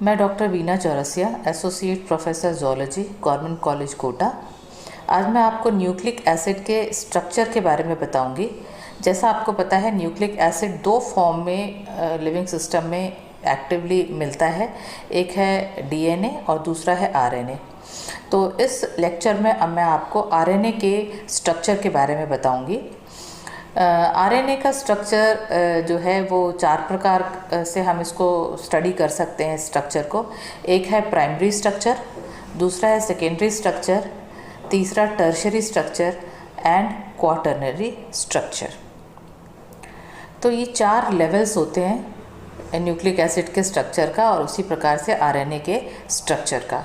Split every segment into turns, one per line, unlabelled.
मैं doctor Veena Chaurasia, associate professor zoology, government college Kota. आज मैं आपको न्यूक्लिक एसिड के स्ट्रक्चर के बारे में बताऊंगी। जैसा आपको पता है, न्यूक्लिक एसिड दो फॉर्म में लिविंग सिस्टम में एक्टिवली मिलता है। एक है डीएनए और दूसरा है आरएनए। तो इस लेक्चर में अब मैं आपको आरएनए के स्ट्रक्चर के बारे में बताऊंगी। आरएनए का स्ट्रक्चर जो है वो चार प्रकार से हम इसको स्टडी कर सकते हैं स्ट्रक्चर को। एक है प्राइमरी स्ट्रक्चर, दूसरा है सेकेंडरी स्ट्रक्चर, तीसरा tertiary structure and quaternary structure. तो ये चार लेवल्स होते हैं न्यूक्लिक एसिड के स्ट्रक्चर का और उसी प्रकार से आरएनए के स्ट्रक्चर का।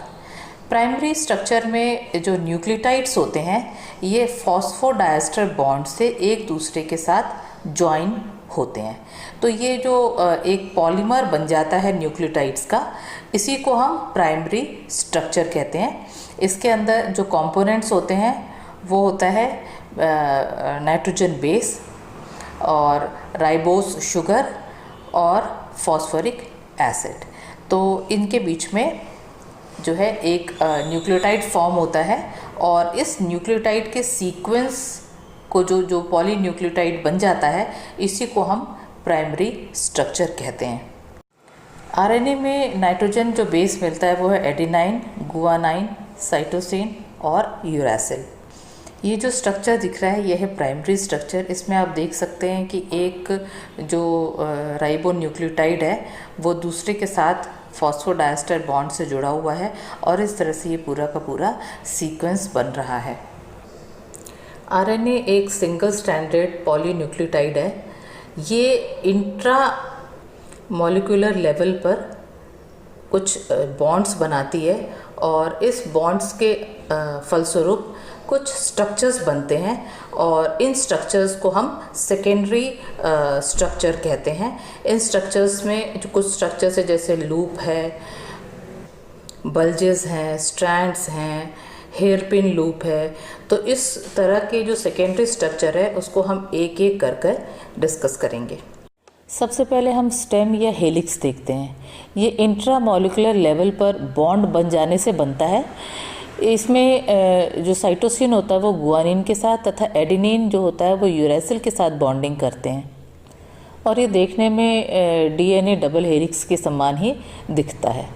प्राइमरी स्ट्रक्चर में जो न्यूक्लियोटाइड्स होते हैं ये फॉस्फोडाइस्टर बॉन्ड से एक दूसरे के साथ ज्वाइन होते हैं। तो ये जो एक पॉलीमर बन जाता है न्यूक्लियोटाइड्स का, इसी को हम प्राइमरी स्ट्रक्चर कहते हैं। इसके अंदर जो कंपोनेंट्स होते हैं वो होता है नाइट्रोजन बेस और राइबोस शुगर और फॉस्फोरिक एसिड। तो इनके बीच में जो है एक न्यूक्लियोटाइड फॉर्म होता है और इस न्यूक्लियोटाइड के सीक्वेंस को जो पॉली न्यूक्लियोटाइड बन जाता है, इसी को हम प्राइमरी स्ट्रक्चर कहते हैं। आरएनए में नाइट्रोजन जो बेस मिलता है वो है एडेनाइन, गुआनाइन, साइटोसिन और यूरैसिल। ये जो स्ट्रक्चर दिख रहा है ये है प्राइमरी स्ट्रक्चर। इसमें आप देख सकते हैं कि एक जो राइबो न्यूक्लियोटाइड है वो दूसरे के साथ फॉस्फोडाइस्टर बॉन्ड से जुड़ा हुआ है और इस तरह से ये पूरा का पूरा सीक्वेंस बन रहा है। आरएनए एक सिंगल स्ट्रैंडेड पॉलीन्यूक्लियोटाइड है। ये इंट्रा मॉलिक्यूलर लेवल पर कुछ बॉन्ड्स बनाती है और इस बॉन्ड्स के फलस्वरूप कुछ स्ट्रक्चर्स बनते हैं और इन स्ट्रक्चर्स को हम सेकेंडरी स्ट्रक्चर कहते हैं। इन स्ट्रक्चर्स में जो कुछ स्ट्रक्चर्स है जैसे लूप है, बल्जेस हैं, स्ट्रैंड्स हैं, हेयरपिन लूप है। तो इस तरह के जो सेकेंडरी स्ट्रक्चर है उसको हम एक एक कर डिस्कस करेंगे। सबसे पहले हम स्टेम या हेलिक्स देखते हैं। ये इंट्रा मॉलिक्यूलर लेवल पर बॉन्ड बन जाने से बनता है। इसमें जो साइटोसिन होता है वो गुआनिन के साथ तथा एडेनिन जो होता है वो यूरैसिल के साथ बॉन्डिंग करते हैं और ये देखने में डीएनए डबल हेलिक्स के समान ही दिखता है।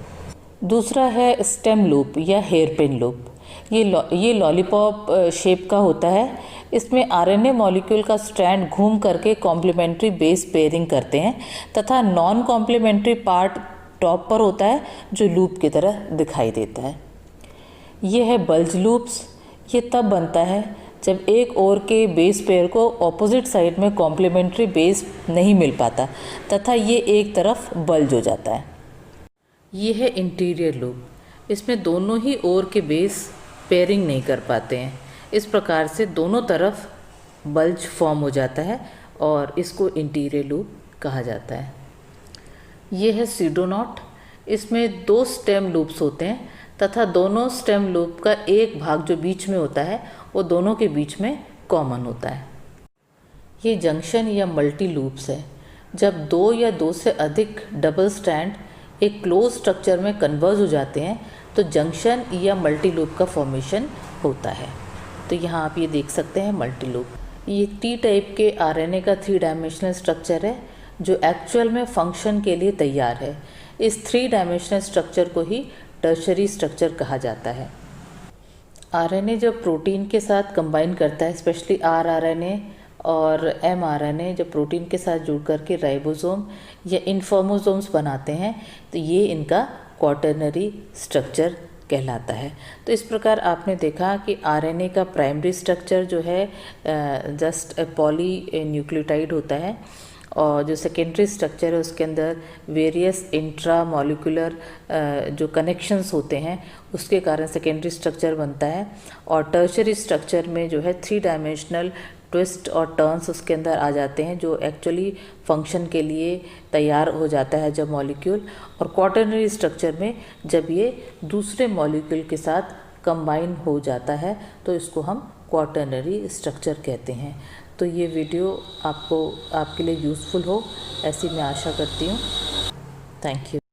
दूसरा है स्टेम लूप या हेयरपिन लूप। ये लॉलीपॉप शेप का होता है। इसमें आरएनए मॉलिक्यूल का स्ट्रैंड घूम करके कॉम्प्लीमेंट्री बेस पेयरिंग करते हैं तथा नॉन कॉम्प्लीमेंट्री पार्ट टॉप पर होता है जो लूप की तरह दिखाई देता है। ये है बल्ज लूप्स। ये तब बनता है जब एक ओर के बेस पेयर को ऑपोजिट साइड में कॉम्प्लीमेंट्री बेस नहीं मिल पाता तथा ये एक तरफ बल्ज हो जाता है। ये है इंटीरियर लूप। इसमें दोनों ही ओर के बेस पेयरिंग नहीं कर पाते हैं। इस प्रकार से दोनों तरफ बल्ज फॉर्म हो जाता है और इसको इंटीरियर लूप कहा जाता है। ये है सीडोनॉट। इसमें दो स्टेम लूप्स होते हैं तथा दोनों स्टेम लूप का एक भाग जो बीच में होता है वो दोनों के बीच में कॉमन होता है। ये जंक्शन या मल्टी लूप्स है। जब दो या दो से अधिक डबल स्ट्रैंड एक क्लोज स्ट्रक्चर में कन्वर्ज हो जाते हैं तो जंक्शन या मल्टी लूप का फॉर्मेशन होता है। तो यहाँ आप ये देख सकते हैं मल्टी लूप। ये टी टाइप के आरएनए का 3 डायमेंशनल स्ट्रक्चर है जो एक्चुअल में फंक्शन के लिए तैयार है। इस 3 डायमेंशनल स्ट्रक्चर को ही टर्शरी स्ट्रक्चर कहा जाता है। आरएनए जब प्रोटीन के साथ कंबाइन करता है, स्पेशली आरआरएनए और एमआरएनए जब प्रोटीन के साथ जुड़ करके राइबोसोम या इन्फॉर्मोसोम्स बनाते हैं तो ये इनका क्वाटरनरी स्ट्रक्चर कहलाता है। तो इस प्रकार आपने देखा कि आरएनए का प्राइमरी स्ट्रक्चर जो है जस्ट पॉली न्यूक्लियोटाइड होता है और जो सेकेंडरी स्ट्रक्चर है उसके अंदर वेरियस इंट्रा मॉलिक्यूलर जो कनेक्शंस होते हैं उसके कारण सेकेंडरी स्ट्रक्चर बनता है। और टर्शरी स्ट्रक्चर में जो है 3 डायमेंशनल ट्विस्ट और टर्न्स उसके अंदर आ जाते हैं जो एक्चुअली फंक्शन के लिए तैयार हो जाता है जब मॉलिक्यूल। और क्वाटरनरी स्ट्रक्चर में जब ये दूसरे मॉलिक्यूल के साथ कंबाइन हो जाता है तो इसको हम क्वाटरनरी स्ट्रक्चर कहते हैं। तो ये वीडियो आपके लिए यूज़फुल हो ऐसी मैं आशा करती हूँ। Thank you.